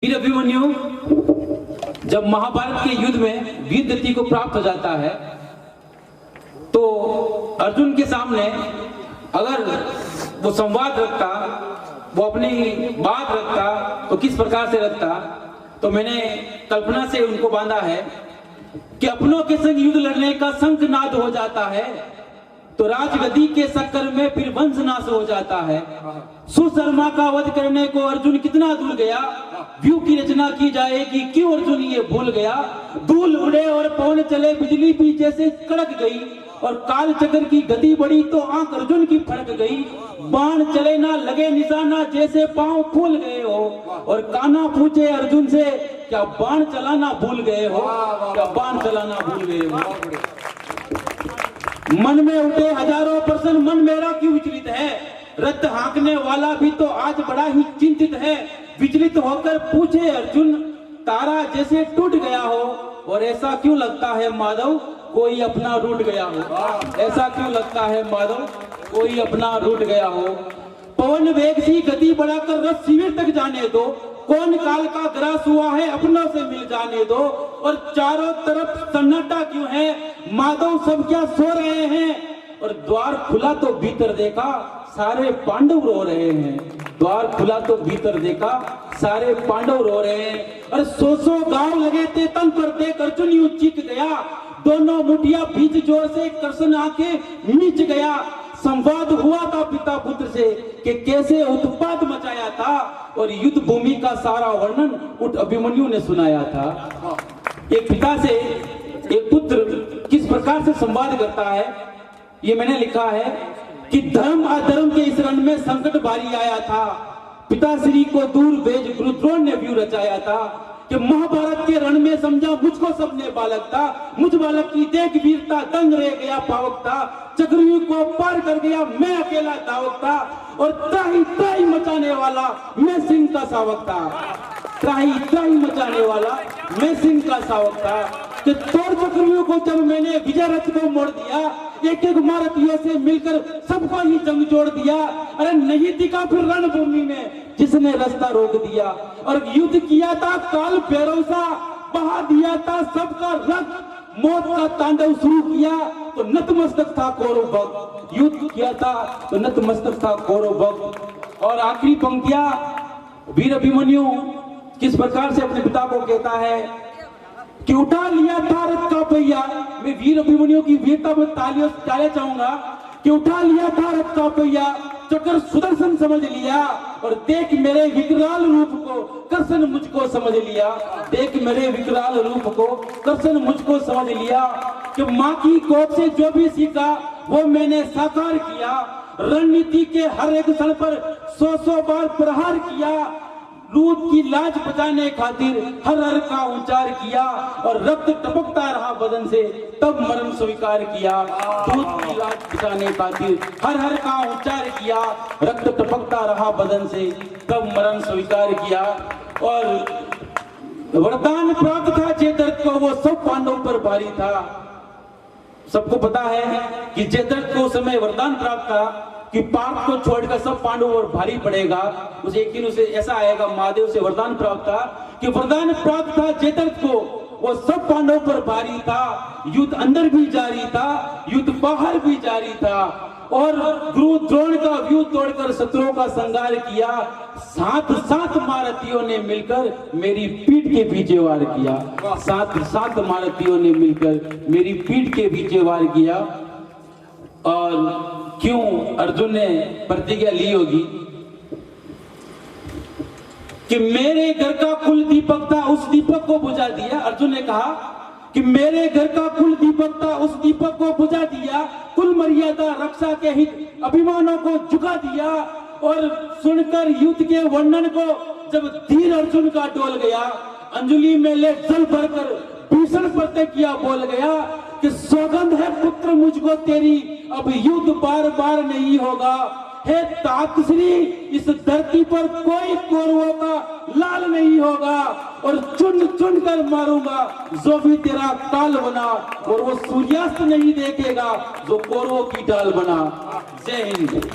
वीर अभिमन्यु जब महाभारत के युद्ध में वीर गति को प्राप्त हो जाता है तो अर्जुन के सामने अगर वो संवाद रखता, वो अपनी बात रखता तो किस प्रकार से रखता, तो मैंने कल्पना से उनको बांधा है कि अपनों के संग युद्ध लड़ने का शंखनाद हो जाता है तो राजगद्दी के चक्कर में फिर वंशनाश हो जाता है। सुशर्मा का वध करने को अर्जुन कितना दूर गया, व्यू की रचना की जाए कि क्यों अर्जुन ये भूल गया। धूल उड़े और पवन चले, बिजली भी जैसे कड़क गई और काल चक्र की गति बढ़ी तो आंख अर्जुन की फड़क गई। बाण चले ना लगे निशाना, जैसे पांव फूल गए हो। और कान्हा पूछे अर्जुन से, क्या बाण चलाना भूल गए हो, क्या बाण चलाना भूल गए हो। मन में उठे हजारों प्रश्न, मन मेरा क्यों विचलित है। रथ हाँकने वाला भी तो आज बड़ा ही चिंतित है। विचलित होकर पूछे अर्जुन, तारा जैसे टूट गया हो और ऐसा क्यों लगता है माधव कोई अपना रूठ गया हो। ऐसा क्यों लगता है माधव कोई अपना रूठ गया हो। पवन वेग सी गति बढ़ाकर रथ शिविर तक जाने दो, कौन काल का ग्रास हुआ है अपनों से मिल जाने दो। और चारों तरफ सन्नाटा क्यों है माधव सब क्या सो रहे हैं। और द्वार खुला तो भीतर देखा सारे पांडव रो रहे हैं। द्वार खुला तो भीतर देखा सारे पांडव रो रहे हैं। और सौ गांव लगे थे तन पर देख अर्जुन यूं चीख गया। दोनों मुठिया बीच जोर से कृष्ण आके नीच गया। संवाद हुआ था पिता पुत्र से कि कैसे उत्पात मचाया था और युद्ध भूमि का सारा वर्णन उठ अभिमन्यु ने सुनाया था। एक पिता से एक पुत्र किस प्रकार से संवाद करता है ये मैंने लिखा है कि धर्म अधर्म के इस रण में संकट भारी आया था। पिताश्री को दूर भेज गुरु द्रोण ने व्यू रचाया था कि महाभारत के रण में समझा मुझको सबने बालक था। मुझ बालक की देख वीरता दंग रह गया पावक था। चक्रव्यूह को पार कर गया मैं अकेला धावक था। और त्राही त्राही मचाने वाला मैं सिंह का सावक था। त्राही त्राही मचाने वाला मैं सिंह का सावक था। कि तोड़ चक्रव्यूह को जब मैंने विजय रथ को मोड़ दिया, एक एक महारथियों से मिलकर सबको ही जंग जोड़ दिया। अरे नहीं दिखा फिर रणभूमि में जिसने रास्ता रोक दिया। और युद्ध किया था काल भैरव सा, बहा दिया था सबका रक्त। मौत का तांडव शुरू किया तो नतमस्तक था कौरव भक्त। युद्ध किया था तो नतमस्तक था कौरव भक्त। और आखिरी पंक्तियां वीर अभिमन्यु किस प्रकार से अपने पिता को कहता है कि उठा लिया था रथ का पहिया। मैं वीर अभिमन्यु की वीरता में तालियां चाहूंगा कि उठा लिया था रथ का पहिया, चक्र सुदर्शन समझ लिया। और देख मेरे विकराल रूप को कृष्ण मुझको समझ लिया। देख मेरे विकराल रूप को कृष्ण मुझको समझ लिया। कि माँ की कोख से जो भी सीखा वो मैंने साकार किया। रणनीति के हर एक क्षण पर 100 बार प्रहार किया। लूट की लाज बचाने खातिर हर हर का उच्चार किया। और रक्त टपकता रहा बदन से तब मरण स्वीकार किया। दूध की लाज बचाने खातिर हर हर का उच्चार किया। रक्त टपकता रहा बदन से तब मरण स्वीकार किया। और वरदान प्राप्त था जयद्रथ को, वो सब पांडवों पर भारी था। सबको पता है कि जयद्रथ को उस समय वरदान प्राप्त था कि पार्थ को छोड़कर सब पांडवों पर भारी पड़ेगा। उसे एक दिन उसे ऐसा आएगा, महादेव से वरदान प्राप्त था कि वरदान प्राप्त था जयद्रथ को, वो सब पांडवों पर भारी था। युद्ध अंदर भी जारी था, युद्ध बाहर भी जारी था। और गुरु द्रोण का व्यू तोड़कर शत्रुओं का संहार किया। सात सात महारथियों ने मिलकर मेरी पीठ के पीछे वार किया। सात सात महारथियों ने मिलकर मेरी पीठ के पीछे वार किया। और क्यों अर्जुन ने प्रतिज्ञा ली होगी कि मेरे घर का कुल दीपक था उस दीपक को बुझा दिया। अर्जुन ने कहा कि मेरे घर का कुल दीपक था उस दीपक को बुझा दिया। कुल मर्यादा रक्षा के हित अभिमानों को झुका दिया। और सुनकर युद्ध के वर्णन को जब धीर अर्जुन का डोल गया, अंजलि में ले जल भरकर भीषण प्रतिज्ञा बोल गया कि सौगंध है पुत्र मुझको तेरी, अब युद्ध बार बार नहीं होगा। हे तातश्री इस धरती पर कोई कौरवों का लाल नहीं होगा। और चुन चुन कर मारूंगा जो भी तेरा काल बना। और वो सूर्यास्त नहीं देखेगा जो कौरवों की डाल बना। जय हिंद।